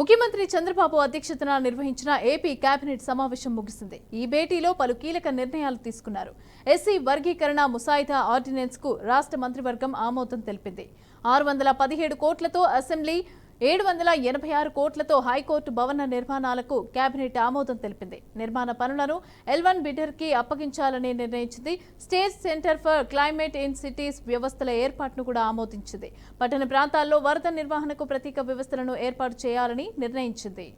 ముఖ్యమంత్రి చంద్రబాబు అధ్యక్షతన నిర్వహించిన ఏపీ కేబినెట్ సమావేశం ముగిసింది. ఈ భేటీలో పలు కీలక నిర్ణయాలు తీసుకున్నారు. ఎస్సీ వర్గీకరణ ముసాయిదా ఆర్డినెన్స్ కు రాష్ట్ర మంత్రివర్గం ఆమోదం తెలిపింది. 617 కోట్లతో అసెంబ్లీ, 786 కోట్లతో హైకోర్టు భవన నిర్మాణాలకు కేబినెట్ ఆమోదం తెలిపింది. నిర్మాణ పనులను L1 బిడ్డర్ కి అప్పగించాలని నిర్ణయించింది. State centre for climate in cities వ్యవస్థల ఏర్పాటును కూడా ఆమోదించింది. పట్టణ ప్రాంతాల్లో వరద నిర్వహణకు ప్రత్యేక వ్యవస్థలను ఏర్పాటు చేయాలని నిర్ణయించింది.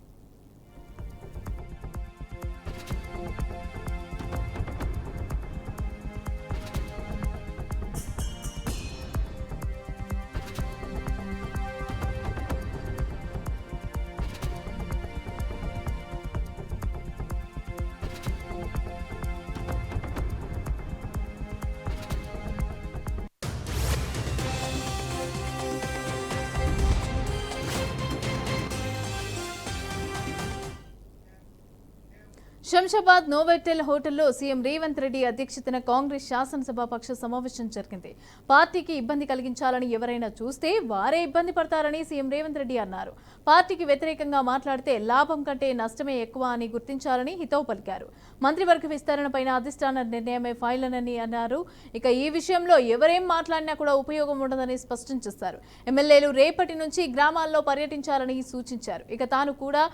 శంషాబాద్ నోవెటెల్ హోటల్లో సీఎం రేవంత్ రెడ్డి అధ్యక్షతన కాంగ్రెస్ శాసనసభాపక్ష సమావేశం జరిగింది. పార్టీకి ఇబ్బంది కలిగించాలని ఎవరైనా చూస్తే వారే ఇబ్బంది పడతారని సీఎం రేవంత్ రెడ్డి అన్నారు. పార్టీకి వ్యతిరేకంగా మాట్లాడితే లాభం కంటే నష్టమే ఎక్కువ అని గుర్తించాలని హితవు పలికారు. మంత్రివర్గ విస్తరణపైన అధిష్టాన నిర్ణయమే ఫైల్ అని అన్నారు. ఇక ఈ విషయంలో ఎవరేం మాట్లాడినా కూడా ఉపయోగం ఉండదని స్పష్టం చేశారు. ఎమ్మెల్యేలు రేపటి నుంచి గ్రామాల్లో పర్యటించాలని సూచించారు. ఇక తాను కూడా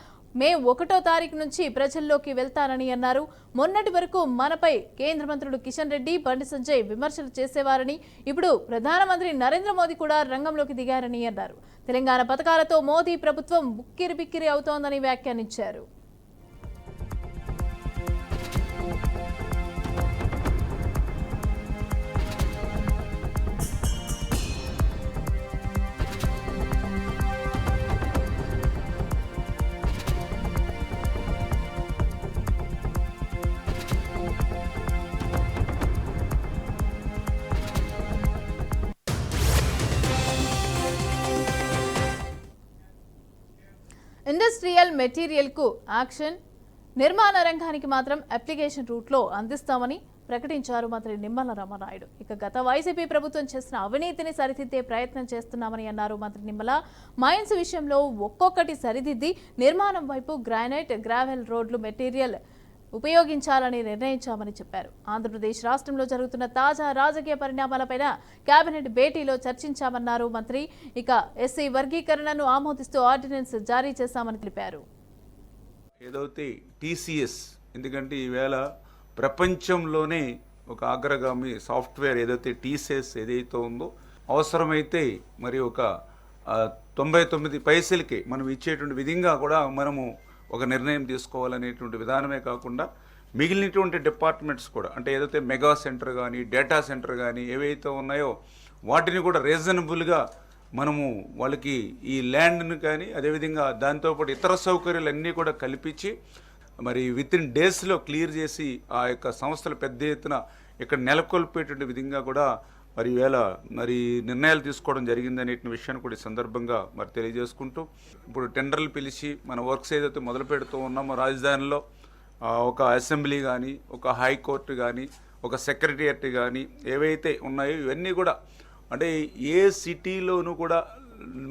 మే 1వ తారీఖు నుంచి ప్రజల్లోకి వెళ్తానని అన్నారు. మొన్నటి వరకు మనపై కేంద్ర మంత్రులు కిషన్ రెడ్డి, బండి సంజయ్ విమర్శలు చేసేవారని, ఇప్పుడు ప్రధానమంత్రి నరేంద్ర మోదీ కూడా రంగంలోకి దిగారని అన్నారు. తెలంగాణ పథకాలతో మోదీ ప్రభుత్వం ఉక్కిరిబిక్కిరి అవుతోందని వ్యాఖ్యానించారు. ఇండస్ట్రియల్ మెటీరియల్ కు యాక్షన్, నిర్మాణ రంగానికి మాత్రం అప్లికేషన్ రూట్లో అందిస్తామని ప్రకటించారు మంత్రి నిమ్మల రామానాయుడు. ఇక గత వైసీపీ ప్రభుత్వం చేసిన అవినీతిని సరిదిద్దే ప్రయత్నం చేస్తున్నామని అన్నారు మంత్రి నిమ్మల. మైన్స్ విషయంలో ఒక్కొక్కటి సరిదిద్ది నిర్మాణం వైపు గ్రానైట్, గ్రావెల్ రోడ్లు మెటీరియల్ ఉపయోగించాలని నిర్ణయించామని చెప్పారు. ఆంధ్రప్రదేశ్ రాష్ట్రంలో జరుగుతున్న తాజా రాజకీయ పరిణామాలపైన కేబినెట్ భేటీలో చర్చించామన్నారు మంత్రి. ఇక ఎస్సీ వర్గీకరణను ఆమోదిస్తూ ఆర్డినెన్స్ జారీ చేశామని తెలిపారు. ఏదైతే టీసీఎస్, ఎందుకంటే ఈవేళ ప్రపంచంలోనే ఒక అగ్రగామి సాఫ్ట్వేర్ ఏదైతే టీసీఎస్ ఏదైతే ఉందో, అవసరమైతే మరి ఒక 99 పైసలకి మనం ఇచ్చేటువంటి విధంగా కూడా మనము ఒక నిర్ణయం తీసుకోవాలనేటువంటి విధానమే కాకుండా మిగిలినటువంటి డిపార్ట్మెంట్స్ కూడా, అంటే ఏదైతే మెగా సెంటర్ కానీ, డేటా సెంటర్ కానీ ఏవైతే ఉన్నాయో వాటిని కూడా రీజనబుల్గా మనము వాళ్ళకి ఈ ల్యాండ్ను కానీ, అదేవిధంగా దాంతోపాటు ఇతర సౌకర్యాలు అన్నీ కూడా కల్పించి మరి విత్ ఇన్ డేస్లో క్లియర్ చేసి ఆ యొక్క సంస్థలు పెద్ద ఎత్తున ఇక్కడ నెలకొల్పేటువంటి విధంగా కూడా మరి ఈవేళ మరి నిర్ణయాలు తీసుకోవడం జరిగిందనే విషయాన్ని కూడా ఈ సందర్భంగా మరి తెలియజేసుకుంటూ, ఇప్పుడు టెండర్లు పిలిచి మన వర్క్స్ ఏదైతే మొదలు పెడుతూ ఉన్నామో రాజధానిలో ఒక అసెంబ్లీ కానీ, ఒక హైకోర్టు కానీ, ఒక సెక్రటరియట్ కానీ ఏవైతే ఉన్నాయో ఇవన్నీ కూడా అంటే ఏ సిటీలోనూ కూడా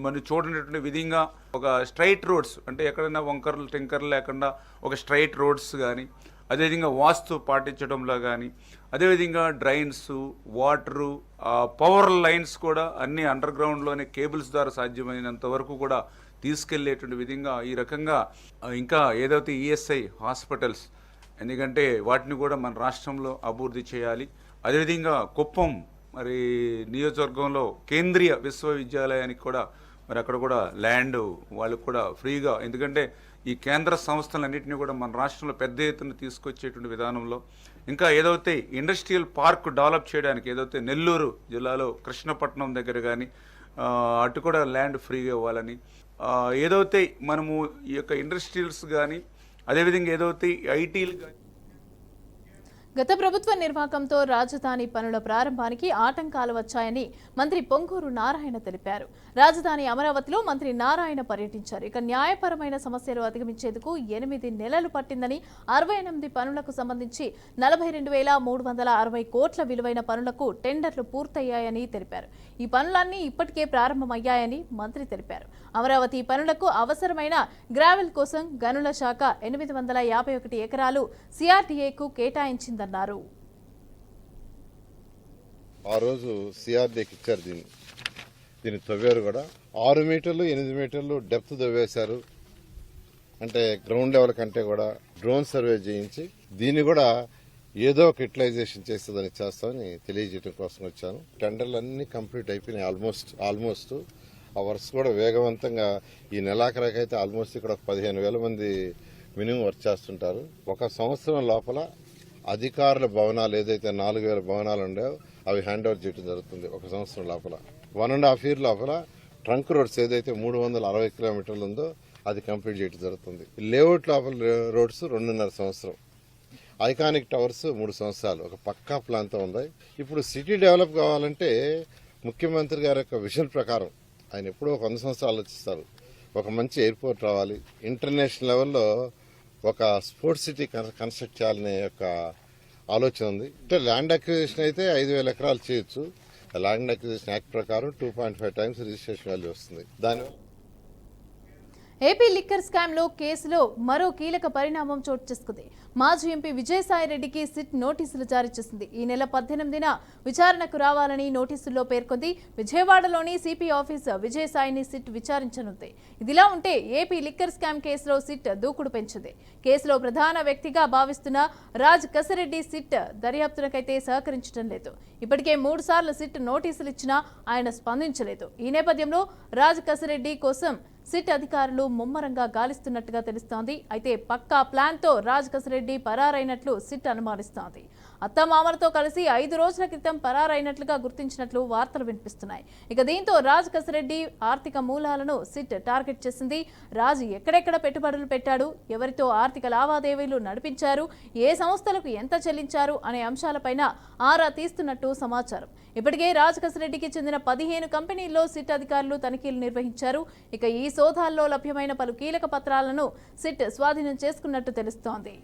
మనం చూడనటువంటి విధంగా ఒక స్ట్రైట్ రోడ్స్, అంటే ఎక్కడైనా వంకర్లు టింకర్లు లేకుండా ఒక స్ట్రైట్ రోడ్స్ కానీ, అదేవిధంగా వాస్తు పాటించడంలో కానీ, అదేవిధంగా డ్రైన్స్, వాటరు, పవర్ లైన్స్ కూడా అన్ని అండర్ గ్రౌండ్లోనే కేబుల్స్ ద్వారా సాధ్యమైనంత వరకు కూడా తీసుకెళ్లేటువంటి విధంగా ఈ రకంగా ఇంకా ఏదైతే ఈఎస్ఐ హాస్పిటల్స్, ఎందుకంటే వాటిని కూడా మన రాష్ట్రంలో అభివృద్ధి చేయాలి. అదేవిధంగా కుప్పం మరి నియోజకవర్గంలో కేంద్రీయ విశ్వవిద్యాలయానికి కూడా మరి అక్కడ కూడా ల్యాండ్ వాళ్ళకు కూడా ఫ్రీగా, ఎందుకంటే ఈ కేంద్ర సంస్థలన్నింటినీ కూడా మన రాష్ట్రంలో పెద్ద ఎత్తున తీసుకొచ్చేటువంటి విధానంలో ఇంకా ఏదైతే ఇండస్ట్రియల్ పార్క్ డెవలప్ చేయడానికి ఏదైతే నెల్లూరు జిల్లాలో కృష్ణపట్నం దగ్గర కానీ అటు కూడా ల్యాండ్ ఫ్రీగా ఇవ్వాలని, ఏదైతే మనము ఈ యొక్క ఇండస్ట్రియల్స్ కానీ, అదేవిధంగా ఏదైతే ఐటీలు కానీ. గత ప్రభుత్వ నిర్వాహకంతో రాజధాని పనుల ప్రారంభానికి ఆటంకాలు వచ్చాయని మంత్రి పొంగూరు నారాయణ తెలిపారు. రాజధాని అమరావతిలో మంత్రి నారాయణ పర్యటించారు. ఇక న్యాయపరమైన సమస్యలు అధిగమించేందుకు 8 నెలలు పట్టిందని, 68 పనులకు సంబంధించి 42,360 కోట్ల విలువైన పనులకు టెండర్లు పూర్తయ్యాయని తెలిపారు. ఈ పనులన్నీ ఇప్పటికే ప్రారంభమయ్యాయని మంత్రి తెలిపారు. అమరావతి పనులకు అవసరమైన గ్రావెల్ కోసం గనుల శాఖ 851 ఎకరాలు సిఆర్డీఏకు కేటాయించిందన్నారు. ఆ రోజు సిఆర్డీకి ఇచ్చారు. దీన్ని తవ్వారు కూడా. 6 మీటర్లు 8 మీటర్లు డెప్త్ తవ్వేశారు. అంటే గ్రౌండ్ లెవెల్ కంటే కూడా డ్రోన్ సర్వే చేయించి దీన్ని కూడా ఏదో ఒక యూటిలైజేషన్ చేస్తుందని చేస్తామని తెలియజేయడం కోసం వచ్చాను. టెండర్లు అన్ని కంప్లీట్ అయిపోయినాయి. ఆల్మోస్ట్ ఆ వర్క్స్ కూడా వేగవంతంగా ఈ నెలాఖరికైతే ఆల్మోస్ట్ ఇక్కడ 15,000 మంది మినిమం వర్క్ చేస్తుంటారు. ఒక సంవత్సరం లోపల అధికారుల భవనాలు ఏదైతే 4,000 భవనాలు ఉండేవో అవి హ్యాండ్ ఓవర్ చేయడం జరుగుతుంది. ఒక సంవత్సరం లోపల 1.5 year లోపల ట్రంక్ రోడ్స్ ఏదైతే 360 కిలోమీటర్లు ఉందో అది కంప్లీట్ చేయడం జరుగుతుంది. లేఅవుట్ లోపల రోడ్స్ 2.5 సంవత్సరం, ఐకానిక్ టవర్స్ 3 సంవత్సరాలు, ఒక పక్కా ప్లాన్తో ఉంది. ఇప్పుడు సిటీ డెవలప్ కావాలంటే ముఖ్యమంత్రి గారి యొక్క విజన్ ప్రకారం ఆయన ఎప్పుడో 100 సంవత్సరాలు ఆలోచిస్తారు. ఒక మంచి ఎయిర్పోర్ట్ రావాలి, ఇంటర్నేషనల్ లెవెల్లో ఒక స్పోర్ట్స్ సిటీ కన్స్ట్రక్ట్ చేయాలనే యొక్క ఆలోచన ఉంది. అంటే ల్యాండ్ అక్విజిషన్ అయితే 5,000 ఎకరాలు చేయొచ్చు. ల్యాండ్ అక్విజిషన్ యాక్ట్ ప్రకారం 2.5 times రిజిస్ట్రేషన్ వాల్యూ వస్తుంది. దానివల్ల ఏపీ లిక్కర్ స్కామ్ లో కేసులో మరో కీలక పరిణామం చోటు చేసుకుంది. మాజీ ఎంపీ విజయసాయిరెడ్డికి సిట్ నోటీసులు జారీ చేసింది. ఈ నెల 18న విచారణకు రావాలని నోటీసుల్లో పేర్కొంది. విజయవాడలోని సిపి ఆఫీస్ విజయసాయిని సిట్ విచారించనుంది. ఇదిలా ఉంటే ఏపీ లిక్కర్ స్కామ్ కేసులో సిట్ దూకుడు పెంచింది. కేసులో ప్రధాన వ్యక్తిగా భావిస్తున్న రాజ్ కసిరెడ్డి సిట్ దర్యాప్తునకైతే సహకరించడం లేదు. ఇప్పటికే 3 సార్లు సిట్ నోటీసులు ఇచ్చినా ఆయన స్పందించలేదు. ఈ నేపథ్యంలో రాజ్ కసిరెడ్డి కోసం సిట్ అధికారులు ముమ్మరంగా గాలిస్తున్నట్టుగా తెలుస్తోంది. అయితే పక్కా ప్లాన్తో రాజ్ కసిరెడ్డి పరారైనట్లు సిట్ అనుమానిస్తోంది. అత్తమామలతో కలిసి 5 రోజుల క్రితం పరారైనట్లుగా గుర్తించినట్లు వార్తలు వినిపిస్తున్నాయి. ఇక దీంతో రాజ్ కసిరెడ్డి ఆర్థిక మూలాలను సిట్ టార్గెట్ చేసింది. రాజ్ ఎక్కడెక్కడ పెట్టుబడులు పెట్టాడు, ఎవరితో ఆర్థిక లావాదేవీలు నడిపించారు, ఏ సంస్థలకు ఎంత చెల్లించారు అనే అంశాలపైన ఆరా తీస్తున్నట్టు సమాచారం. ఇప్పటికే రాజ్ కసిరెడ్డికి చెందిన 15 కంపెనీల్లో సిట్ అధికారులు తనిఖీలు నిర్వహించారు. ఇక ఈ సోదాల్లో లభ్యమైన పలు కీలక పత్రాలను సిట్ స్వాధీనం చేసుకున్నట్టు తెలుస్తోంది.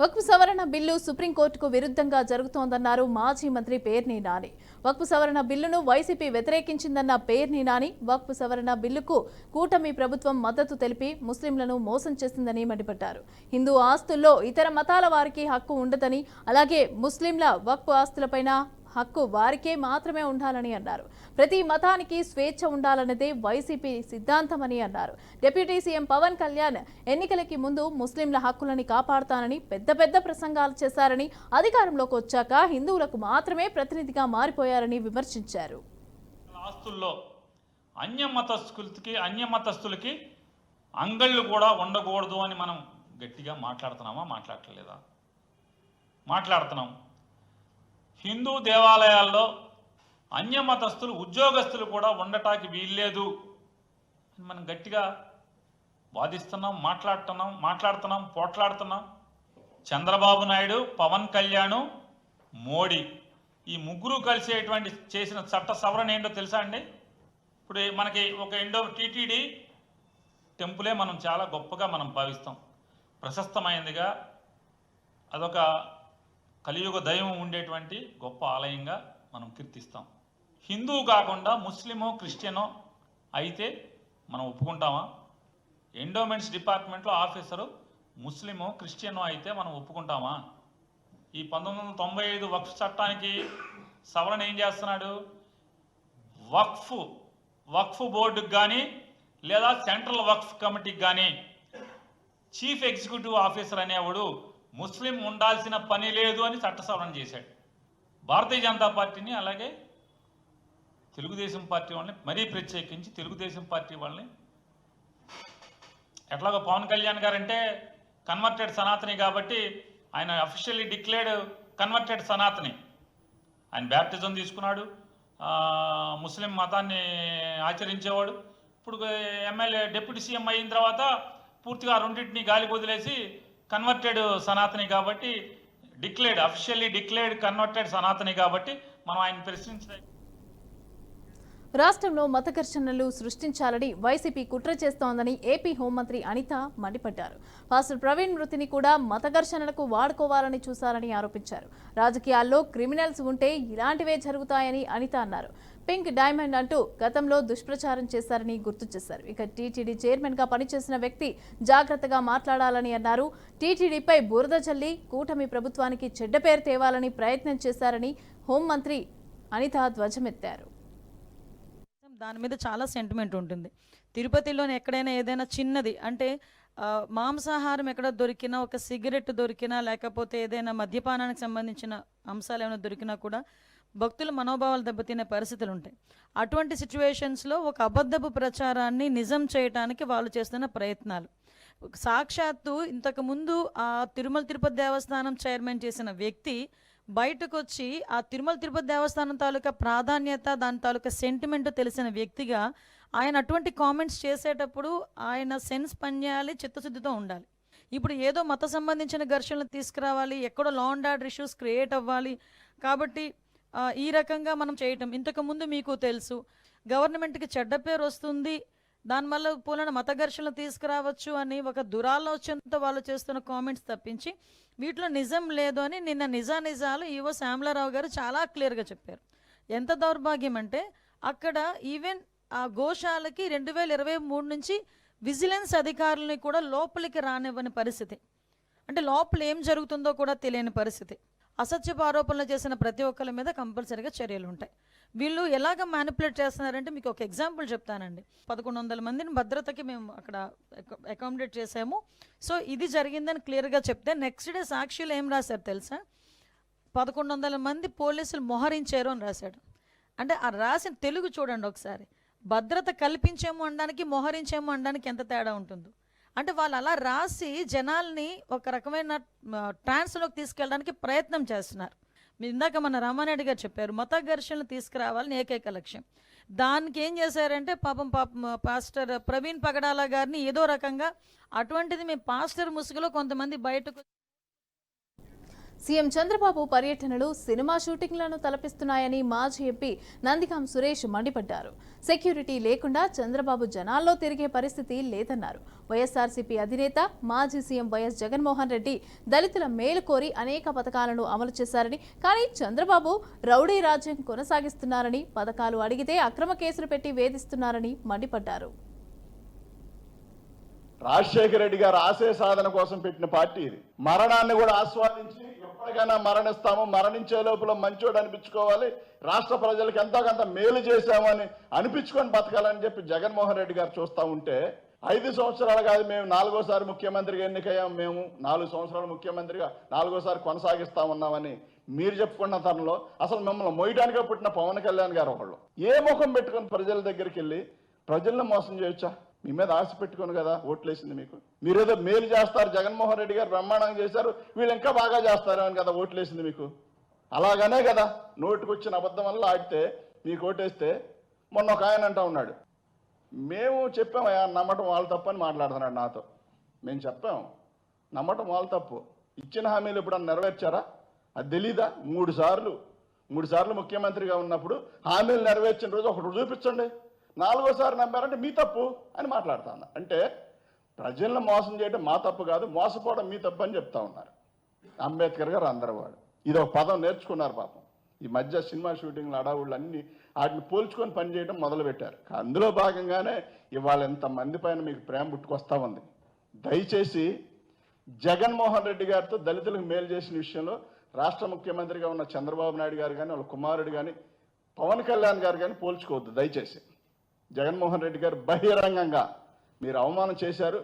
వక్ఫ్ సవరణ బిల్లు సుప్రీంకోర్టుకు విరుద్ధంగా జరుగుతోందన్నారు మాజీ మంత్రి పేర్ని నాని. వక్ఫ్ సవరణ బిల్లును వైసీపీ వ్యతిరేకించిందన్న పేర్ని నాని వక్ఫ్ సవరణ బిల్లుకు కూటమి ప్రభుత్వం మద్దతు తెలిపి ముస్లింలను మోసం చేసిందని మండిపడ్డారు. హిందూ ఆస్తుల్లో ఇతర మతాల వారికి హక్కు ఉండదని, అలాగే ముస్లింల వక్ఫ్ ఆస్తులపైన హక్కు వారికే మాత్రమే ఉండాలని అన్నారు. ప్రతి మతానికి స్వేచ్ఛ ఉండాలన్నదే వైసీపీ సిద్ధాంతమని అన్నారు. డిప్యూటీ సీఎం పవన్ కళ్యాణ్ ఎన్నికలకి ముందు ముస్లింల హక్కులని కాపాడుతానని పెద్ద ప్రసంగాలు చేశారని, అధికారంలోకి వచ్చాక హిందువులకు మాత్రమే ప్రతినిధిగా మారిపోయారని విమర్శించారు. ఆస్తుల్లో అన్యమతస్థులకి అంగళ్ళు కూడా ఉండకూడదు అని మనం గట్టిగా మాట్లాడుతున్నామా? మాట్లాడలేదా? మాట్లాడుతున్నాం. హిందూ దేవాలయాల్లో అన్యమతస్థులు ఉద్యోగస్తులు కూడా ఉండటానికి వీల్లేదు అని మనం గట్టిగా వాదిస్తున్నాం, మాట్లాడుతున్నాం, పోట్లాడుతున్నాం. చంద్రబాబు నాయుడు, పవన్ కళ్యాణ్, మోడీ ఈ ముగ్గురు కలిసేటువంటి చేసిన చట్ట సవరణ ఏంటో తెలుసా అండి? ఇప్పుడు మనకి ఒక టీటీడీ టెంపులే మనం చాలా గొప్పగా మనం భావిస్తాం, ప్రశస్తమైనదిగా, అదొక కలియుగ దైవం ఉండేటువంటి గొప్ప ఆలయంగా మనం కీర్తిస్తాం. హిందువు కాకుండా ముస్లిమో క్రిస్టియనో అయితే మనం ఒప్పుకుంటామా? ఎండోమెంట్స్ డిపార్ట్మెంట్లో ఆఫీసరు ముస్లిమో క్రిస్టియనో అయితే మనం ఒప్పుకుంటామా? ఈ 1995 వక్ఫ్ చట్టానికి సవరణ ఏం చేస్తున్నాడు? వక్ఫ్ బోర్డుకి కానీ లేదా సెంట్రల్ వక్ఫ్ కమిటీకి కానీ చీఫ్ ఎగ్జిక్యూటివ్ ఆఫీసర్ అనేవాడు ముస్లిం ఉండాల్సిన పని లేదు అని చట్ట సవరణ చేశాడు. భారతీయ జనతా పార్టీని, అలాగే తెలుగుదేశం పార్టీ వాళ్ళని, మరీ ప్రత్యేకించి తెలుగుదేశం పార్టీ వాళ్ళని, ఎట్లాగో పవన్ కళ్యాణ్ గారంటే కన్వర్టెడ్ సనాతని కాబట్టి ఆయన అఫీషియల్లీ డిక్లేర్డ్ కన్వర్టెడ్ సనాతని. ఆయన బ్యాప్టిజం తీసుకున్నాడు, ముస్లిం మతాన్ని ఆచరించేవాడు. ఇప్పుడు ఎమ్మెల్యే డిప్యూటీ సీఎం అయిన తర్వాత పూర్తిగా రెండింటిని గాలికి వదిలేసి కన్వర్టెడ్ సనాతని కాబట్టి అఫీషియల్లీ డిక్లేర్డ్ కన్వర్టెడ్ సనాతని కాబట్టి మనం ఆయన ప్రశ్నించలేదు. రాష్ట్రంలో మత ఘర్షణలు సృష్టించాలని వైసీపీ కుట్ర చేస్తోందని ఏపీ హోంమంత్రి అనిత మండిపడ్డారు. పాస్టర్ ప్రవీణ్ మృతిని కూడా మత ఘర్షణలకు వాడుకోవాలని చూశారని ఆరోపించారు. రాజకీయాల్లో క్రిమినల్స్ ఉంటే ఇలాంటివే జరుగుతాయని అనిత అన్నారు. పింక్ డైమండ్ అంటూ గతంలో దుష్ప్రచారం చేశారని గుర్తు చేశారు. ఇక టీటీడీ చైర్మన్ గా పనిచేసిన వ్యక్తి జాగ్రత్తగా మాట్లాడాలని అన్నారు. టీటీడీపై బురద చల్లి కూటమి ప్రభుత్వానికి చెడ్డ పేరు తేవాలని ప్రయత్నం చేశారని హోంమంత్రి అనిత ధ్వజమెత్తారు. దాని మీద చాలా సెంటిమెంట్ ఉంటుంది. తిరుపతిలోని ఎక్కడైనా ఏదైనా చిన్నది అంటే మాంసాహారం ఎక్కడ దొరికినా, ఒక సిగరెట్ దొరికినా, లేకపోతే ఏదైనా మద్యపానానికి సంబంధించిన అంశాలు ఏమైనా దొరికినా కూడా భక్తుల మనోభావాలు దెబ్బతినే పరిస్థితులు ఉంటాయి. అటువంటి సిచ్యువేషన్స్లో ఒక అబద్ధపు ప్రచారాన్ని నిజం చేయడానికి వాళ్ళు చేస్తున్న ప్రయత్నాలు. సాక్షాత్తు ఇంతకుముందు ఆ తిరుమల తిరుపతి దేవస్థానం చైర్మన్ చేసిన వ్యక్తి బయటకు వచ్చి ఆ తిరుమల తిరుపతి దేవస్థానం తాలూకా ప్రాధాన్యత, దాని తాలూకా సెంటిమెంట్ తెలిసిన వ్యక్తిగా ఆయన అటువంటి కామెంట్స్ చేసేటప్పుడు ఆయన సెన్స్ పనిచేయాలి, చిత్తశుద్ధితో ఉండాలి. ఇప్పుడు ఏదో మత సంబంధించిన ఘర్షణలు తీసుకురావాలి, ఎక్కడో law and order issues create అవ్వాలి కాబట్టి ఈ రకంగా మనం చేయటం. ఇంతకుముందు మీకు తెలుసు గవర్నమెంట్కి చెడ్డ పేరు వస్తుంది, దానివల్ల పూలన మత ఘర్షణలు తీసుకురావచ్చు అని ఒక దురాలోచనతో వాళ్ళు చేస్తున్న కామెంట్స్ తప్పించి వీటిలో నిజం లేదు అని నిన్న నిజాలు ఈవో శ్యామలారావు గారు చాలా క్లియర్గా చెప్పారు. ఎంత దౌర్భాగ్యం అంటే అక్కడ ఈవెన్ ఆ గోశాలకి 2023 నుంచి విజిలెన్స్ అధికారులని కూడా లోపలికి రానివ్వని పరిస్థితి. అంటే లోపల ఏం జరుగుతుందో కూడా తెలియని పరిస్థితి. అసత్యపు ఆరోపణలు చేసిన ప్రతి ఒక్కరి మీద కంపల్సరీగా చర్యలు ఉంటాయి. వీళ్ళు ఎలాగ మ్యానిపులేట్ చేస్తున్నారంటే మీకు ఒక ఎగ్జాంపుల్ చెప్తానండి. 1100 మందిని భద్రతకి మేము అక్కడ అకామిడేట్ చేసాము. సో ఇది జరిగిందని క్లియర్గా చెప్తే నెక్స్ట్ డే సాక్షులు ఏం రాశారు తెలుసా? 1100 మంది పోలీసులు మోహరించారు అని రాశాడు. అంటే ఆ రాసిన తెలుగు చూడండి ఒకసారి. భద్రత కల్పించేమో అనడానికి మోహరించేమో అనడానికి ఎంత తేడా ఉంటుందో. అంటే వాళ్ళు అలా రాసి జనాల్ని ఒక రకమైన ట్రాన్స్లోకి తీసుకెళ్ళడానికి ప్రయత్నం చేస్తున్నారు. ఇందాక మన రామారెడ్డి గారు చెప్పారు మత ఘర్షణలు తీసుకురావాలని ఏకైక లక్ష్యం. దానికి ఏం చేశారంటే పాపం పాస్టర్ ప్రవీణ్ పగడాల గారిని ఏదో రకంగా అటువంటిది మేము పాస్టర్ ముసుగులో కొంతమంది బయటకు. సీఎం చంద్రబాబు పర్యటనలు సినిమా షూటింగ్లను తలపిస్తున్నాయని మాజీ ఎంపీ నందిగాం సురేష్ మండిపడ్డారు. సెక్యూరిటీ లేకుండా చంద్రబాబు జనాల్లో తిరిగే పరిస్థితి లేదన్నారు. వైఎస్ఆర్సీపీ అధినేత మాజీ సీఎం వైఎస్ జగన్మోహన్ రెడ్డి దళితుల మేలు కోరి అనేక పథకాలను అమలు చేశారని, కానీ చంద్రబాబు రౌడీ రాజ్యం కొనసాగిస్తున్నారని, పథకాలు అడిగితే అక్రమ కేసులు పెట్టి వేధిస్తున్నారని మండిపడ్డారు. రాజశేఖర రెడ్డి గారు ఆశయ సాధన కోసం పెట్టిన పార్టీ ఇది. మరణాన్ని కూడా ఆస్వాదించి ఎప్పటికైనా మరణిస్తాము, మరణించే లోపల మంచోడు అనిపించుకోవాలి, రాష్ట్ర ప్రజలకు ఎంతో కొంత మేలు చేశామని అనిపించుకొని బతకాలని చెప్పి జగన్మోహన్ రెడ్డి గారు చూస్తూ ఉంటే 5 సంవత్సరాలు కాదు, మేము 4వ ముఖ్యమంత్రిగా ఎన్నికయ్యాం, మేము 4 సంవత్సరాలు ముఖ్యమంత్రిగా 4వసారి కొనసాగిస్తా ఉన్నామని మీరు చెప్పుకున్న తరంలో అసలు మిమ్మల్ని మోయడానికే పుట్టిన పవన్ కళ్యాణ్ గారు ఒకళ్ళు ఏ ముఖం పెట్టుకుని ప్రజల దగ్గరికి వెళ్ళి ప్రజలను మోసం చేయొచ్చా? మీ మీద ఆశ పెట్టుకోను కదా ఓట్లేసింది మీకు. మీరేదో మేలు చేస్తారు, జగన్మోహన్ రెడ్డి గారు బ్రహ్మాండంగా చేశారు, వీళ్ళు ఇంకా బాగా చేస్తారు అని కదా ఓట్లేసింది మీకు. అలాగనే కదా నోటుకొచ్చిన అబద్ధం వల్ల ఆడితే మీకు ఓటేస్తే. మొన్న ఒక ఆయన అంటా ఉన్నాడు, మేము చెప్పామయ్యా నమ్మటం వాళ్ళ తప్పు అని మాట్లాడుతున్నాడు నాతో. మేము చెప్పాము నమ్మటం వాళ్ళ తప్పు, ఇచ్చిన హామీలు ఎప్పుడన్నా నెరవేర్చారా? అది తెలీదా? 3 సార్లు ముఖ్యమంత్రిగా ఉన్నప్పుడు హామీలు నెరవేర్చిన రోజు ఒకటి చూపించండి. 4వసారి నమ్మారంటే మీ తప్పు అని మాట్లాడుతున్నా. అంటే ప్రజలను మోసం చేయడం మా తప్పు కాదు, మోసపోవడం మీ తప్పు అని చెప్తా ఉన్నారు. అంబేద్కర్ గారు అందరూ వాడు ఇది ఒక పదం నేర్చుకున్నారు పాపం. ఈ మధ్య సినిమా షూటింగ్లు అడావుళ్ళు అన్ని వాటిని పోల్చుకొని పనిచేయడం మొదలుపెట్టారు. అందులో భాగంగానే ఇవాళ ఎంతమంది పైన మీకు ప్రేమ పుట్టుకొస్తా ఉంది. దయచేసి జగన్మోహన్ రెడ్డి గారితో దళితులకు మేలు చేసిన విషయంలో రాష్ట్ర ముఖ్యమంత్రిగా ఉన్న చంద్రబాబు నాయుడు గారు కానీ, వాళ్ళ కుమారుడు కానీ, పవన్ కళ్యాణ్ గారు కానీ పోల్చుకోవద్దు దయచేసి. జగన్మోహన్ రెడ్డి గారు బహిరంగంగా మీరు అవమానం చేశారు,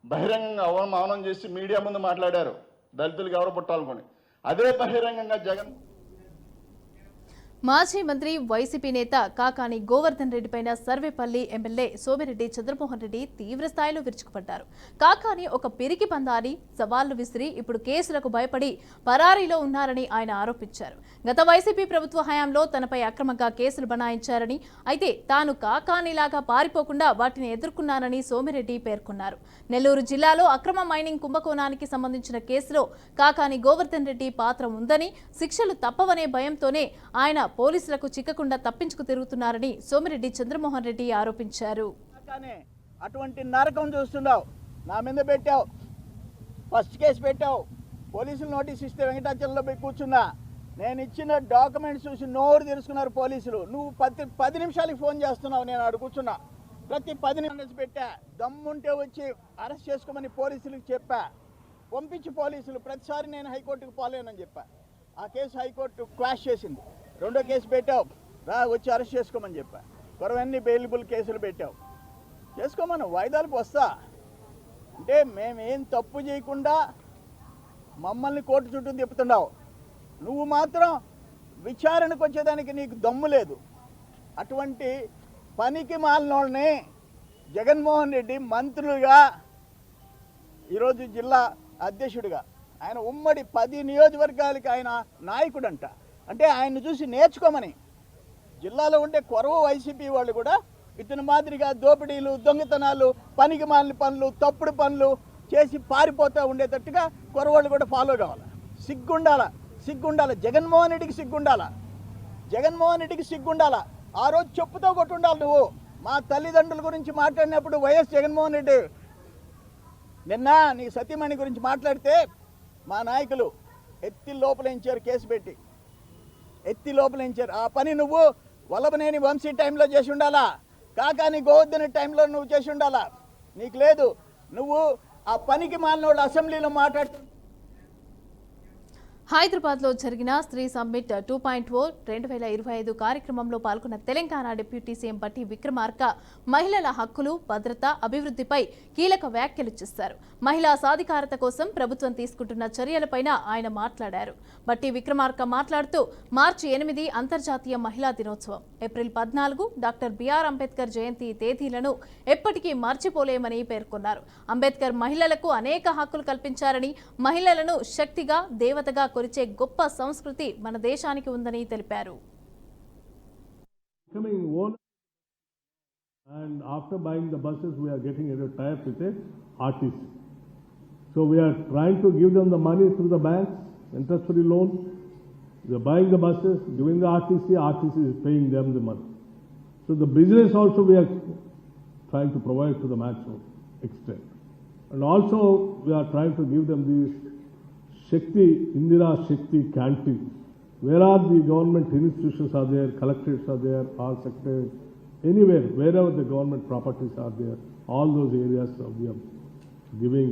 బహిరంగంగా అవమానం చేసి మీడియా ముందు మాట్లాడారు దళితులకు ఎవరు పుట్టాలనుకొని. అదే బహిరంగంగా మాజీ మంత్రి వైసీపీ నేత కాకాని గోవర్ధన్ రెడ్డిపైన సర్వేపల్లి ఎమ్మెల్యే సోమిరెడ్డి చంద్రమోహన్ రెడ్డి తీవ్ర స్థాయిలో విరుచుకుపడ్డారు. కాకాని ఒక పిరికి పందాని సవాళ్లు విసిరి ఇప్పుడు కేసులకు భయపడి పరారీలో ఉన్నారని ఆయన ఆరోపించారు. గత వైసీపీ ప్రభుత్వ హయాంలో తనపై అక్రమంగా కేసులు బనాయించారని, అయితే తాను కాకానిలాగా పారిపోకుండా వాటిని ఎదుర్కొన్నానని సోమిరెడ్డి పేర్కొన్నారు. నెల్లూరు జిల్లాలో అక్రమ మైనింగ్ కుంభకోణానికి సంబంధించిన కేసులో కాకాని గోవర్ధన్ రెడ్డి పాత్ర ఉందని, శిక్షలు తప్పవనే భయంతోనే ఆయన పోలీసులకు చిక్కకుండా తప్పించుకు తిరుగుతున్నారని సోమిరెడ్డి చంద్రమోహన్ రెడ్డి ఆరోపించారు. అటువంటి నరకం చూస్తున్నావు, నా మీద పెట్టావు, ఫస్ట్ కేసు పెట్టావు, పోలీసులు నోటీస్ ఇస్తే వెంకటాచలంలో పోయి కూర్చున్నా, నేను ఇచ్చిన డాక్యుమెంట్స్ చూసి నోరు తెరుచుకున్నారు పోలీసులు. నువ్వు 10 నిమిషాలకి ఫోన్ చేస్తున్నావు, నేను అక్కడ కూర్చున్నా, ప్రతి 10 నిమిషాలు పెట్టా, దమ్ముంటే వచ్చి అరెస్ట్ చేసుకోమని పోలీసులకు చెప్పా, పంపించి పోలీసులు ప్రతిసారి నేను హైకోర్టుకు పోలేనని చెప్పా. ఆ కేసు హైకోర్టు క్వాష్ చేసింది. రెండో కేసు పెట్టావు, రా వచ్చి అరెస్ట్ చేసుకోమని చెప్పా. కొరవన్నీ బెయిలబుల్ కేసులు పెట్టావు, చేసుకోమను, వాయిదాలకు వస్తా అంటే మేమేం తప్పు చేయకుండా మమ్మల్ని కోర్టు చుట్టూ తిప్పుతున్నావు. నువ్వు మాత్రం విచారణకు వచ్చేదానికి నీకు దమ్ము లేదు. అటువంటి పనికి మాలినోళ్ళని జగన్మోహన్ రెడ్డి మంత్రులుగా, ఈరోజు జిల్లా అధ్యక్షుడిగా, ఆయన ఉమ్మడి 10 నియోజకవర్గాలకి ఆయన నాయకుడంట. అంటే ఆయన్ని చూసి నేర్చుకోమని జిల్లాలో ఉండే కొరవ వైసీపీ వాళ్ళు కూడా ఇతని మాదిరిగా దోపిడీలు, దొంగతనాలు, పనికి మాలిన పనులు, తప్పుడు పనులు చేసి పారిపోతూ ఉండేటట్టుగా కొరవాళ్ళు కూడా ఫాలో కావాలి. సిగ్గుండాల జగన్మోహన్ రెడ్డికి సిగ్గుండాల. ఆ రోజు చెప్పుతో కొట్టుండాలి. నువ్వు మా తల్లిదండ్రుల గురించి మాట్లాడినప్పుడు వైఎస్ జగన్మోహన్ రెడ్డి, నిన్న నీ సతీమణి గురించి మాట్లాడితే మా నాయకులు ఎత్తి లోపలించారు, కేసు పెట్టి ఎత్తి లోపలించారు. ఆ పని నువ్వు వల్లభనేని వంశీ టైంలో చేసి ఉండాలా, కాకాని గోవర్ధన్ టైంలో నువ్వు చేసి ఉండాలా. నీకు లేదు. నువ్వు ఆ పనికి మాలినోళ్ళు అసెంబ్లీలో మాట్లాడుతూ హైదరాబాద్లో జరిగిన స్త్రీ సమ్మిట్ 2.0 2025 కార్యక్రమంలో పాల్గొన్న తెలంగాణ డిప్యూటీ సీఎం బట్టి విక్రమార్క మహిళల హక్కులు, భద్రత, అభివృద్ధిపై కీలక వ్యాఖ్యలు చేశారు. మహిళా సాధికారత కోసం ప్రభుత్వం తీసుకుంటున్న చర్యలపైన ఆయన మాట్లాడారు. బట్టి విక్రమార్క మాట్లాడుతూ మార్చి 8 అంతర్జాతీయ మహిళా దినోత్సవం, ఏప్రిల్ 14 డాక్టర్ బిఆర్ అంబేద్కర్ జయంతి తేదీలను ఎప్పటికీ మర్చిపోలేమని పేర్కొన్నారు. అంబేద్కర్ మహిళలకు అనేక హక్కులు కల్పించారని, మహిళలను శక్తిగా, దేవతగా కొలిచే గొప్ప సంస్కృతి మన దేశానికి ఉందని తెలిపారు. And after buying the buses, we are getting into tie-up with a RTC. So we are trying to give them the money through the banks, interest-free loan. They are buying the buses, giving the RTC. RTC is paying them the money. So the business also we are trying to provide to the maximum extent. And also we are trying to give them these Shakti, Indira Shakti canteens. Where are the government institutions are there, collectorates are there, all secretaries, anywhere, wherever the government properties are there, all those areas we are giving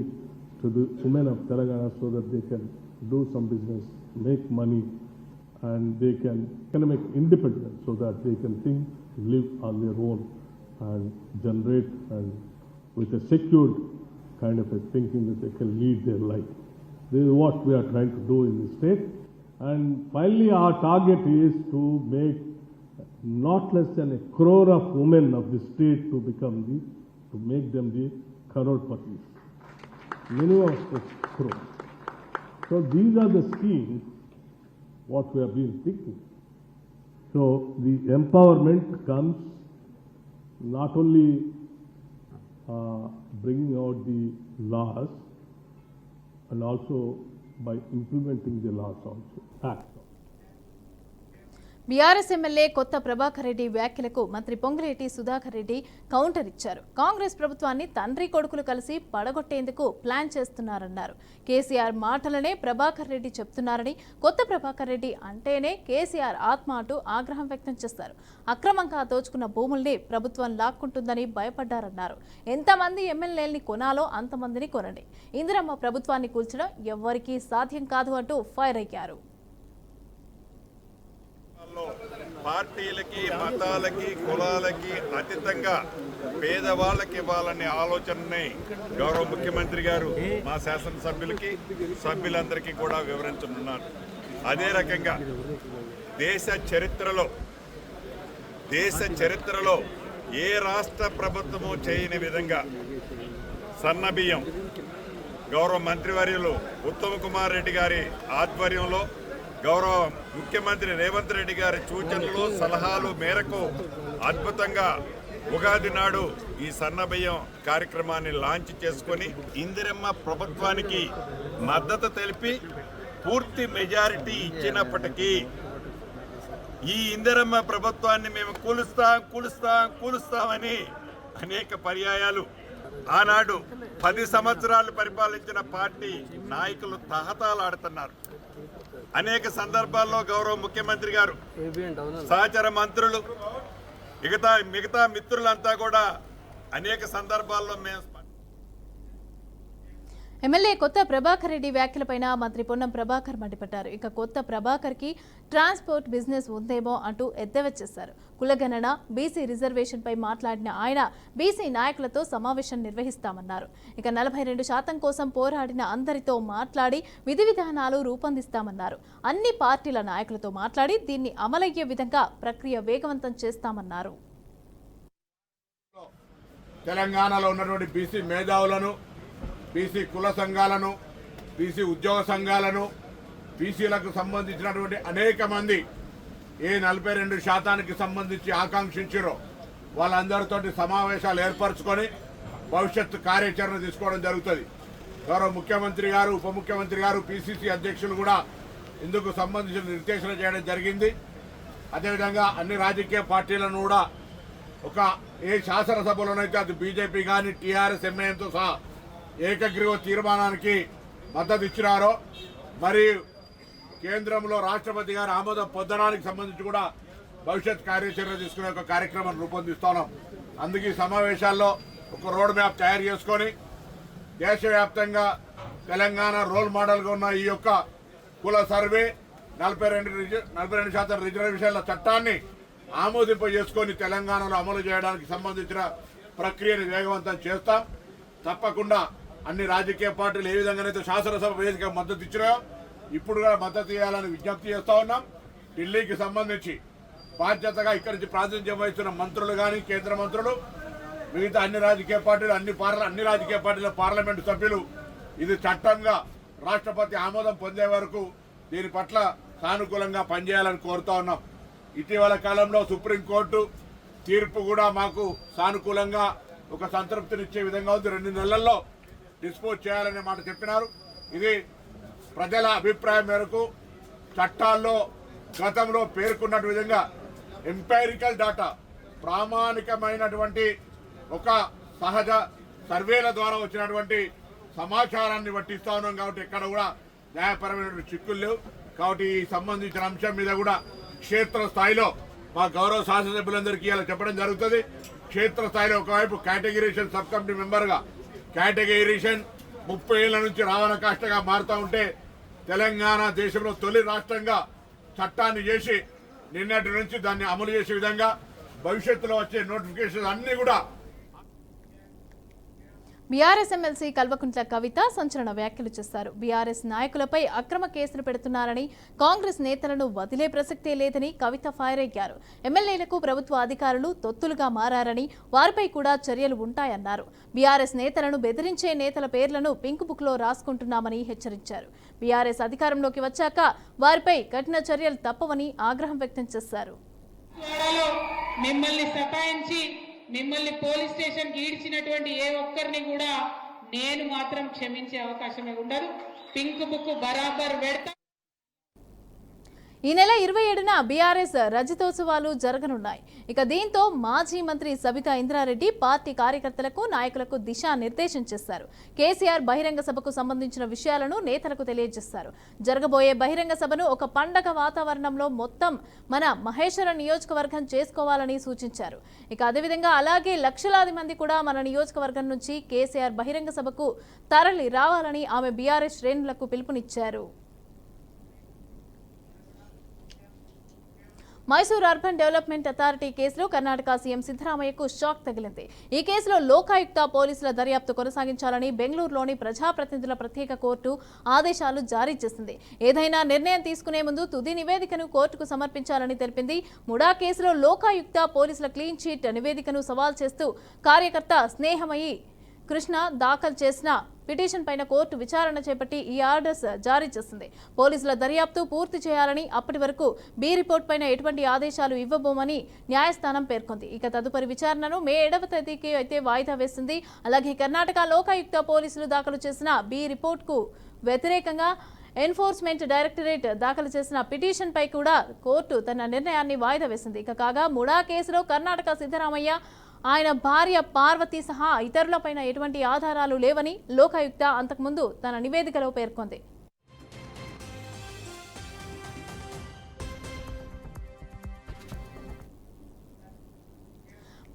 to the women of Telangana so that they can do some business, make money, and they can economic independence so that they can think, live on their own and generate and with a secured kind of a thinking that they can lead their life. This is what we are trying to do in the state. And finally our target is to make not less than 1 crore of women of the state to make them the crorepati's. Minimum of 1 crore. So these are the schemes what we have been thinking. So the empowerment comes not only bringing out the laws, and also by implementing the laws also. BRS MLA కొత్త ప్రభాకర్ రెడ్డి వ్యాఖ్యలకు మంత్రి Pongireddy Sudhakar Reddy counter ఇచ్చారు. కాంగ్రెస్ ప్రభుత్వాన్ని తండ్రి కొడుకులు కలిసి పడగొట్టేందుకు plan చేస్తున్నారన్నారు. KCR మాటలనే Prabhakar Reddy చెప్తున్నారని, కొత్త ప్రభాకర్ రెడ్డి అంటేనే కేసీఆర్ ఆత్మ అంటూ ఆగ్రహం వ్యక్తం చేశారు. అక్రమంగా దోచుకున్న భూముల్ని ప్రభుత్వం లాక్కుంటుందని భయపడ్డారన్నారు. ఎంతమంది ఎమ్మెల్యేల్ని కొనాలో అంతమందిని కొనండి, ఇందిరమ్మ ప్రభుత్వాన్ని కూల్చడం ఎవ్వరికీ సాధ్యం కాదు అంటూ ఫైర్ అయ్యారు. పార్టీలకి, మతాలకి, కులాలకి అతీతంగా పేదవాళ్ళకి ఇవ్వాలనే ఆలోచనని గౌరవ ముఖ్యమంత్రి గారు మా శాసనసభ్యులకి, సభ్యులందరికీ కూడా వివరించనున్నారు. అదే రకంగా దేశ చరిత్రలో ఏ రాష్ట్ర ప్రభుత్వము చేయని విధంగా సన్నబియ్యం గౌరవ మంత్రివర్యులు ఉత్తమ్ కుమార్ రెడ్డి గారి ఆధ్వర్యంలో గౌరవ ముఖ్యమంత్రి రేవంత్ రెడ్డి గారి సూచనలు సలహాలు మేరకు అద్భుతంగా ఉగాది నాడు ఈ సన్నబియ్యం కార్యక్రమాన్ని లాంచ్ చేసుకొని ఇందిరమ్మ ప్రభుత్వానికి మద్దతు తెలిపి పూర్తి మెజారిటీ ఇచ్చినప్పటికీ ఈ ఇందిరమ్మ ప్రభుత్వాన్ని మేము కూలుస్తామని అనేక పర్యాయాలు ఆనాడు 10 సంవత్సరాలు పరిపాలించిన పార్టీ నాయకులు తహతాలాడుతున్నారు. అనేక సందర్భాల్లో గౌరవ ముఖ్యమంత్రి గారు సహచర మంత్రులు మిగతా మిత్రులంతా కూడా అనేక సందర్భాల్లో మేము ఎమ్మెల్యే కొత్త ప్రభాకర్ రెడ్డి వ్యాఖ్యలపైన మంత్రి పొన్నం ప్రభాకర్ మండిపడ్డారు. ఇక కొత్త ప్రభాకర్ కి ట్రాన్స్పోర్ట్ బిజినెస్ ఉందేమో అంటూ ఎద్దేవా చేశారు. కులగణన బీసీ రిజర్వేషన్ పై మాట్లాడిన ఆయన బీసీ నాయకులతో సమావేశం నిర్వహిస్తామన్నారు. ఇక 42% కోసం పోరాడిన అందరితో మాట్లాడి విధి విధానాలు రూపొందిస్తామన్నారు. అన్ని పార్టీల నాయకులతో మాట్లాడి దీన్ని అమలయ్యే విధంగా ప్రక్రియ వేగవంతం చేస్తామన్నారు. తెలంగాణలో ఉన్నటువంటి బీసీ మేధావులను, బీసీ కుల సంఘాలను, బీసీ ఉద్యోగ సంఘాలను, బీసీలకు సంబంధించినటువంటి అనేక మంది ఏ 42% సంబంధించి ఆకాంక్షించారో వాళ్ళందరితోటి సమావేశాలు ఏర్పరచుకొని భవిష్యత్తు కార్యాచరణ తీసుకోవడం జరుగుతుంది. గౌరవ ముఖ్యమంత్రి గారు, ఉప ముఖ్యమంత్రి గారు, పిసిసి అధ్యక్షులు కూడా ఇందుకు సంబంధించిన నిర్దేశన చేయడం జరిగింది. అదేవిధంగా అన్ని రాజకీయ పార్టీలను కూడా ఏ శాసనసభలోనైతే అది బీజేపీ కానీ టీఆర్ఎస్ ఎంఐఎంతో సహా ఏకగ్రీవ తీర్మానానికి మద్దతు ఇచ్చినారో మరి కేంద్రంలో రాష్ట్రపతి గారి ఆమోదం పొందడానికి సంబంధించి కూడా భవిష్యత్ కార్యాచరణ తీసుకునే ఒక కార్యక్రమాన్ని రూపొందిస్తున్నాం. అందుకే ఈ సమావేశాల్లో ఒక రోడ్ మ్యాప్ తయారు చేసుకొని దేశవ్యాప్తంగా తెలంగాణ రోల్ మోడల్గా ఉన్న ఈ యొక్క కుల సర్వే 42% రిజర్వేషన్ల చట్టాన్ని ఆమోదింపజేసుకొని తెలంగాణలో అమలు చేయడానికి సంబంధించిన ప్రక్రియను వేగవంతం చేస్తాం. తప్పకుండా అన్ని రాజకీయ పార్టీలు ఏ విధంగానైతే శాసనసభ వేదిక మద్దతు ఇచ్చినాయో ఇప్పుడు కూడా మద్దతు ఇవ్వాలని విజ్ఞప్తి చేస్తా ఉన్నాం. ఢిల్లీకి సంబంధించి బాధ్యతగా ఇక్కడి నుంచి ప్రాతినిధ్యం వహిస్తున్న మంత్రులు కానీ కేంద్ర మంత్రులు, మిగతా అన్ని రాజకీయ పార్టీలు, అన్ని రాజకీయ పార్టీల పార్లమెంటు సభ్యులు ఇది చట్టంగా రాష్ట్రపతి ఆమోదం పొందే వరకు దీని పట్ల సానుకూలంగా పనిచేయాలని కోరుతా ఉన్నాం. ఇటీవల కాలంలో సుప్రీంకోర్టు తీర్పు కూడా మాకు సానుకూలంగా ఒక సంతృప్తినిచ్చే విధంగా ఉంది. 2 నెలల్లో డిస్పోజ్ చేయాలనే మాట చెప్పినారు. ఇది ప్రజల అభిప్రాయం మేరకు చట్టాల్లో గతంలో పేర్కొన్న విధంగా ఎంపైరికల్ డాటా, ప్రామాణికమైనటువంటి ఒక సహజ సర్వేల ద్వారా వచ్చినటువంటి సమాచారాన్ని పట్టిస్తా ఉన్నాం. కాబట్టి ఎక్కడ కూడా న్యాయపరమైన చిక్కులు లేవు. కాబట్టి ఈ సంబంధించిన అంశం మీద కూడా క్షేత్రస్థాయిలో మా గౌరవ శాసనసభ్యులందరికీ ఇలా చెప్పడం జరుగుతుంది. క్షేత్రస్థాయిలో ఒకవైపు కేటగిరీషన్ సబ్ కమిటీ మెంబర్గా కేటగిరీషన్ 30 ఏళ్ల నుంచి రావణ కాష్టగా మారుతూ ఉంటే తెలంగాణ దేశంలో తొలి రాష్ట్రంగా చట్టాన్ని చేసి నిన్నటి నుంచి దాన్ని అమలు చేసే విధంగా భవిష్యత్తులో వచ్చే నోటిఫికేషన్ అన్ని కూడా. బీఆర్ఎస్ ఎమ్మెల్సీ కల్వకుంట్ల కవిత సంచలన వ్యాఖ్యలు చేశారు. బీఆర్ఎస్ నాయకులపై అక్రమ కేసులు పెడుతున్నారని, కాంగ్రెస్ నేతలను వదిలే ప్రసక్తే లేదని కవిత ఫైర్ అయ్యారు. ఎమ్మెల్యేలకు ప్రభుత్వ అధికారులు తొత్తులుగా మారారని, వారిపై కూడా చర్యలు ఉంటాయన్నారు. బీఆర్ఎస్ నేతలను బెదిరించే నేతల పేర్లను పింక్ బుక్ లో రాసుకుంటున్నామని హెచ్చరించారు. బీఆర్ఎస్ అధికారంలోకి వచ్చాక వారిపై కఠిన చర్యలు తప్పవని ఆగ్రహం వ్యక్తం చేశారు. మిమ్మల్ని సతాయించి మిమ్మల్ని పోలీస్ స్టేషన్కి ఈడ్చినటువంటి ఏ ఒక్కరిని కూడా నేను మాత్రం క్షమించే అవకాశమే ఉండదు. పింక్ బుక్ బరాబర్ పెడతా. ఈ నెల 27న బీఆర్ఎస్ రజతోత్సవాలు జరగనున్నాయి. ఇక దీంతో మాజీ మంత్రి సబితా ఇంద్రారెడ్డి పార్టీ కార్యకర్తలకు, నాయకులకు దిశానిర్దేశం చేశారు. కేసీఆర్ బహిరంగ సభకు సంబంధించిన విషయాలను నేతలకు తెలియజేశారు. జరగబోయే బహిరంగ సభను ఒక పండగ వాతావరణంలో మొత్తం మన మహేశ్వరం నియోజకవర్గం చేసుకోవాలని సూచించారు. ఇక అదేవిధంగా అలాగే లక్షలాది మంది కూడా మన నియోజకవర్గం నుంచి కేసీఆర్ బహిరంగ సభకు తరలి రావాలని ఆమె బీఆర్ఎస్ శ్రేణులకు పిలుపునిచ్చారు. మైసూర్ అర్బన్ డెవలప్మెంట్ అథారిటీ కేసులో కర్ణాటక సీఎం సిద్ధరామయ్యకు షాక్ తగిలింది. ఈ కేసులో లోకాయుక్త పోలీసుల దర్యాప్తు కొనసాగించాలని బెంగళూరులోని ప్రజాప్రతినిధుల ప్రత్యేక కోర్టు ఆదేశాలు జారీ చేసింది. ఏదైనా నిర్ణయం తీసుకునే ముందు తుది నివేదికను కోర్టుకు సమర్పించాలని తెలిపింది. ముడా కేసులో లోకాయుక్త పోలీసుల క్లీన్ చీట్ నివేదికను సవాల్ చేస్తూ కార్యకర్త స్నేహమయి కృష్ణ దాఖలు చేసిన పిటిషన్ పైన కోర్టు విచారణ చేపట్టి ఈ ఆర్డర్స్ జారీ చేసింది. పోలీసుల దర్యాప్తు పూర్తి చేయాలని, అప్పటి వరకు బి రిపోర్ట్ పైన ఎటువంటి ఆదేశాలు ఇవ్వబోమని న్యాయస్థానం పేర్కొంది. ఇక తదుపరి విచారణను మే 7వ తేదీకి అయితే వాయిదా వేసింది. అలాగే కర్ణాటక లోకాయుక్త పోలీసులు దాఖలు చేసిన బి రిపోర్ట్ కు వ్యతిరేకంగా ఎన్ఫోర్స్మెంట్ డైరెక్టరేట్ దాఖలు చేసిన పిటిషన్ పై కూడా కోర్టు తన నిర్ణయాన్ని వాయిదా వేసింది. ఇక కాగా ముడా కేసులో కర్ణాటక సిద్ధరామయ్య, ఆయన భార్య పార్వతి సహా ఇతరులపైన ఎటువంటి ఆధారాలు లేవని లోకాయుక్త అంతకుముందు తన నివేదికలో పేర్కొంది.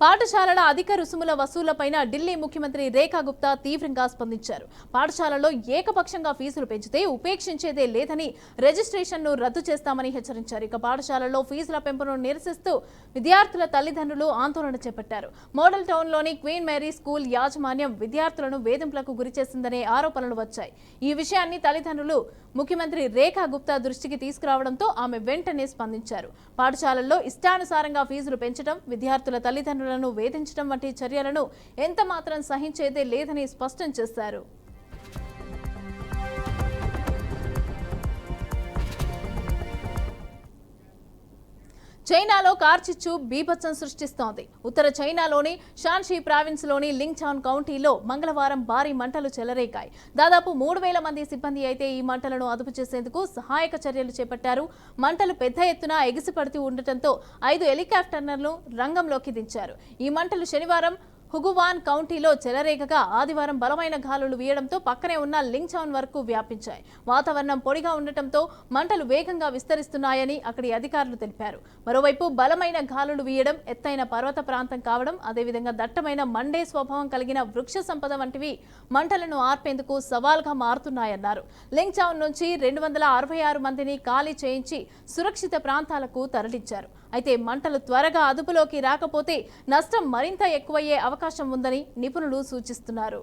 పాఠశాలల అధిక రుసుముల వసూళ్లపైన ఢిల్లీ ముఖ్యమంత్రి రేఖా గుప్తా తీవ్రంగా స్పందించారు. పాఠశాలల్లో ఏకపక్షంగా ఫీజులు పెంచితే ఉపేక్షించేదే లేదని, రిజిస్ట్రేషన్ను రద్దు చేస్తామని హెచ్చరించారు. ఇక పాఠశాలల్లో ఫీజుల పెంపును నిరసిస్తూ విద్యార్థుల తల్లిదండ్రులు ఆందోళన చేపట్టారు. మోడల్ టౌన్లోని క్వీన్ మేరీ స్కూల్ యాజమాన్యం విద్యార్థులను వేధింపులకు గురిచేసిందనే ఆరోపణలు వచ్చాయి. ఈ విషయాన్ని తల్లిదండ్రులు ముఖ్యమంత్రి రేఖా గుప్తా దృష్టికి తీసుకురావడంతో ఆమె వెంటనే స్పందించారు. పాఠశాలల్లో ఇష్టానుసారంగా ఫీజులు పెంచడం, విద్యార్థుల తల్లిదండ్రులను వేధించడం వంటి చర్యలను ఎంతమాత్రం సహించేదే లేదని స్పష్టం చేశారు. చైనాలో కార్చిచ్చు బీభత్సం సృష్టిస్తోంది. ఉత్తర చైనాలోని షాన్షీ ప్రావిన్స్లోని లింగ్చాన్ కౌంటీలో మంగళవారం భారీ మంటలు చెలరేగాయి. దాదాపు 3000 మంది సిబ్బంది అయితే ఈ మంటలను అదుపు చేసేందుకు సహాయక చర్యలు చేపట్టారు. మంటలు పెద్ద ఎత్తున ఎగిసిపడుతూ ఉండటంతో 5 హెలికాప్టర్లను రంగంలోకి దించారు. ఈ మంటలు శనివారం హుగువాన్ కౌంటీలో చెలరేగగా ఆదివారం బలమైన గాలులు వీయడంతో పక్కనే ఉన్న లింగ్చాన్ వరకు వ్యాపించాయి. వాతావరణం పొడిగా ఉండటంతో మంటలు వేగంగా విస్తరిస్తున్నాయని అక్కడి అధికారులు తెలిపారు. మరోవైపు బలమైన గాలులు వీయడం, ఎత్తైన పర్వత ప్రాంతం కావడం, అదేవిధంగా దట్టమైన మండే స్వభావం కలిగిన వృక్ష సంపద వంటివి మంటలను ఆర్పేందుకు సవాల్గా మారుతున్నాయన్నారు. లింగ్చాన్ నుంచి 266 మందిని ఖాళీ చేయించి సురక్షిత ప్రాంతాలకు తరలించారు. అయితే మంటలు త్వరగా అదుపులోకి రాకపోతే నష్టం మరింత ఎక్కువయ్యే అవకాశం ఉందని నిపుణులు సూచిస్తున్నారు.